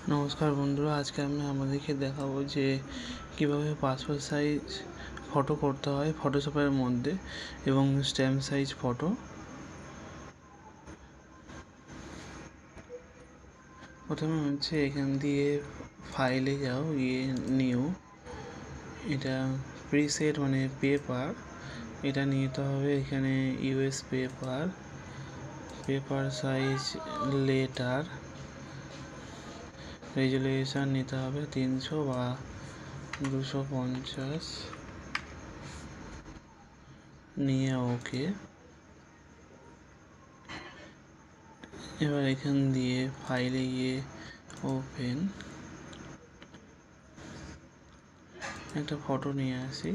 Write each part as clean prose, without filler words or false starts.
নমস্কার বন্ধুরা, আজকে আমি আমাদেরকে দেখাবো যে কিভাবে পাসপোর্ট সাইজ ফটো করতে হয় ফটোশপের মধ্যে এবং স্ট্যাম্প সাইজ ফটো। প্রথমে হচ্ছে এখান দিয়ে ফাইলে যাও, নিউ, এটা প্রিসেট মানে পেপার, এটা নিতে হবে। এখানে US paper size letter resolution নিতে হবে 300 বা 250, নিয়ে ওকে। এবার এখান দিয়ে ফাইলে গিয়ে ওপেন, একটা ফটো নিয়ে আসি।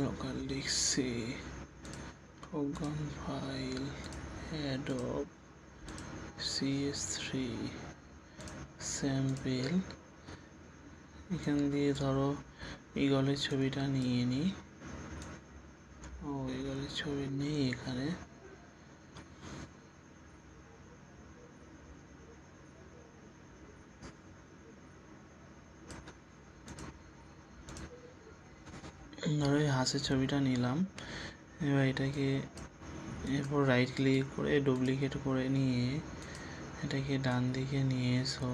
লোকাল ডিস্কে program file Adobe CS3 sample. এখান দিয়ে ধরো ইগলের ছবিটা নিয়ে নিই। ইগলের ছবি নেই এখানে। ধরো এই হাঁসের ছবিটা নিলাম। এবার এটাকে এরপর রাইট ক্লিক করে ডুপ্লিকেট করে নিয়ে এটাকে ডান দিকে নিয়ে এসো।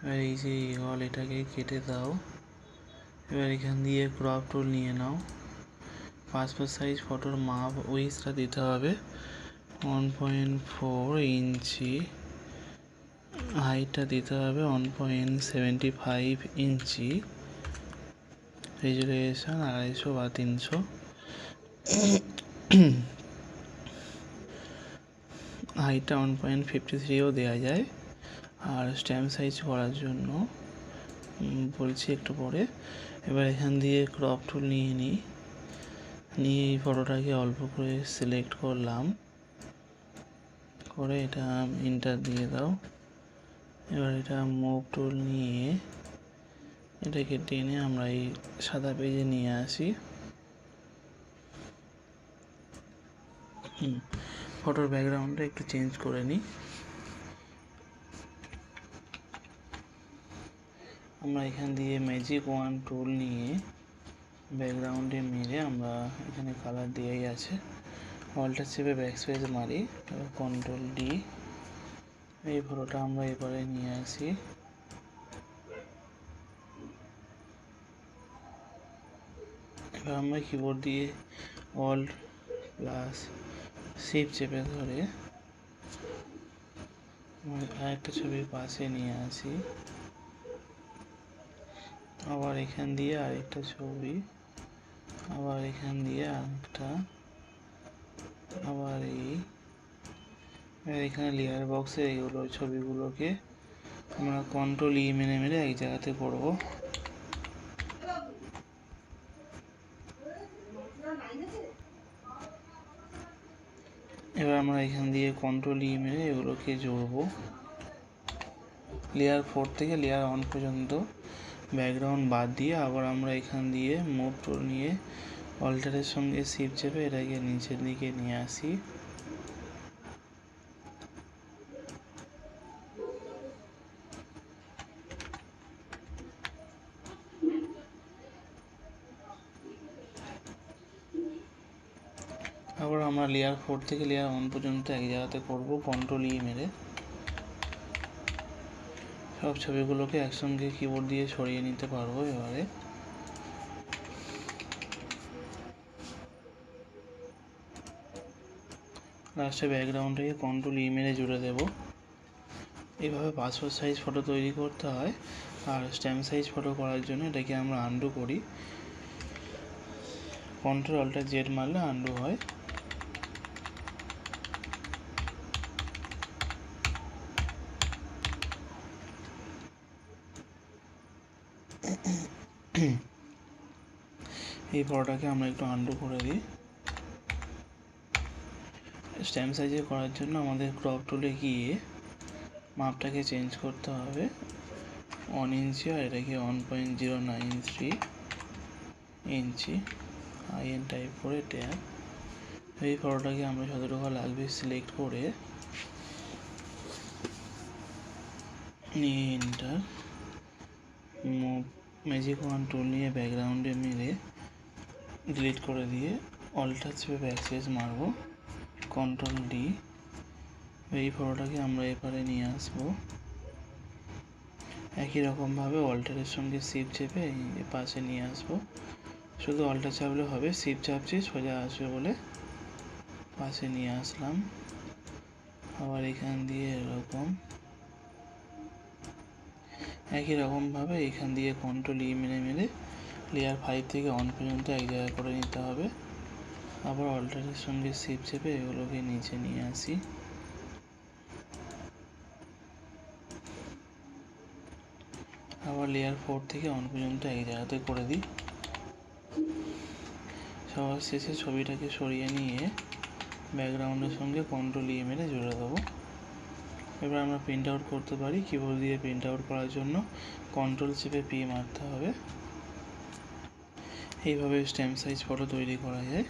এবার এই যে ইগল, এটাকে কেটে দাও। এবার এখান দিয়ে ক্রপ টুল নিয়ে নাও। পাসপোর্ট সাইজ ফটোর মাপ উইথটা দিতে হবে 1.4 ইঞ্চি, হাইটটা দিতে হবে 1.75 ইঞ্চি, রেজুলেশন 250 বা 300, হাইটটা 1.53ও দেওয়া যায়। আর স্ট্যাম্প সাইজ করার জন্য বলছি একটু পরে। এবার এখান দিয়ে ক্রপ টুল নিয়ে এই ফটোটাকে অল্প করে সিলেক্ট করলাম, করে এটা ইন্টার দিয়ে দাও। এবার এটা মুভ টুল নিয়ে এটাকে টেনে আমরা এই সাদা পেজে নিয়ে আসি। ফটোর ব্যাকগ্রাউন্ডটা একটু চেঞ্জ করে নিই। আমরা এখান দিয়ে ম্যাজিক ওয়ান টুল নিয়ে ব্যাকগ্রাউন্ডে মেরে আমরা এখানে কালার দিয়েই আছে। অল্টার চেপে ব্যাকস্পেস মারি, কন্ট্রোল ডি। এই ফটোটা আমরা এবারে নিয়ে আসি। এবার আমরা কিবোর্ড দিয়ে অল্ট প্লাস শিফট চেপে ধরে আরেকটা ছবির পাশে নিয়ে আসি। আবার এখান দিয়ে আরেকটা ছবি, আবার এখান দিয়ে আরেকটা, আবার এখানে লেয়ার বক্সে এইগুলো ছবিগুলোকে আমরা কন্ট্রোল ই মেরে এক জায়গাতে করব। এবার আমরা এখান দিয়ে কন্ট্রোল ই মেরে এগুলোকে জড়বো লেয়ার 4 থেকে লেয়ার 1 পর্যন্ত ব্যাকগ্রাউন্ড বাদ দিয়ে। আবার আমরা এখান দিয়ে মুভ টুল নিয়ে অল্টারের সঙ্গে শিফট চেপে এটাকে নিচের দিকে নিয়ে আসি। আবার আমরা লেয়ার 4 থেকে লেয়ার 1 পর্যন্ত এক জায়গাতে করব কন্ট্রোল ই মেরে। সব ছবিগুলোকে একসঙ্গে কিবোর্ড দিয়ে সরিয়ে নিতে পারবো। এবারে লাস্টে ব্যাকগ্রাউন্ডটাকে কন্ট্রোল ই মেরে জুড়ে দেবো। এইভাবে পাসপোর্ট সাইজ ফটো তৈরি করতে হয়। আর স্ট্যাম্প সাইজ ফটো করার জন্য এটাকে আমরা আন্ডু করি, কন্ট্রোল অল্টার জেড মারলে আন্ডু হয়। এই ফটোটাকে আমরা একটু আনডু করে দিই। স্ট্যাম্প সাইজে করার জন্য আমাদের ক্রপ টুলে গিয়ে মাপটাকে চেঞ্জ করতে হবে 1 ইঞ্চি, আর এটাকে 1.093 ইঞ্চি আইএন টাইপ করে ট্যাব। এই ফটোটাকে আমরা যতটুকু লাগবে সিলেক্ট করে নিয়ে এন্টার, ম্যাজিক ওয়ান টুল নিয়ে ব্যাকগ্রাউন্ডে মেরে ডিলিট করে দিয়ে অল্টার চেপে ব্যাকস্পেস মারবো, কন্ট্রোল ডি। এই ফটোটাকে আমরা এপারে নিয়ে আসবো। একই রকমভাবে অল্টারের সঙ্গে শিফট চেপে এই পাশে নিয়ে আসবো। শুধু অল্টার চাপলে হবে, শিফট চাপছি সোজা আসবে বলে পাশে নিয়ে আসলাম। আবার এখান দিয়ে এরকম একই রকমভাবে এখান দিয়ে কন্ট্রোল ই মেরে মেরে লেয়ার 5 থেকে 1 পর্যন্ত এক জায়গায় করে নিতে হবে। আবার অল্টারের সঙ্গে শিফট চেপে এগুলোকে নিচে নিয়ে আসি। আবার লেয়ার 4 থেকে 1 পর্যন্ত এক জায়গাতে করে দিই। সবার শেষে ছবিটাকে সরিয়ে নিয়ে ব্যাকগ্রাউন্ডের সঙ্গে কন্ট্রোল ই মেরে জুড়ে দেবো। এবার আমরা প্রিন্ট আউট করতে পারি। কিবোর্ড দিয়ে প্রিন্ট আউট করার জন্য কন্ট্রোল চেপে পি মারতে হবে। এইভাবে স্ট্যাম্প সাইজ ফটো তৈরি করা যায়।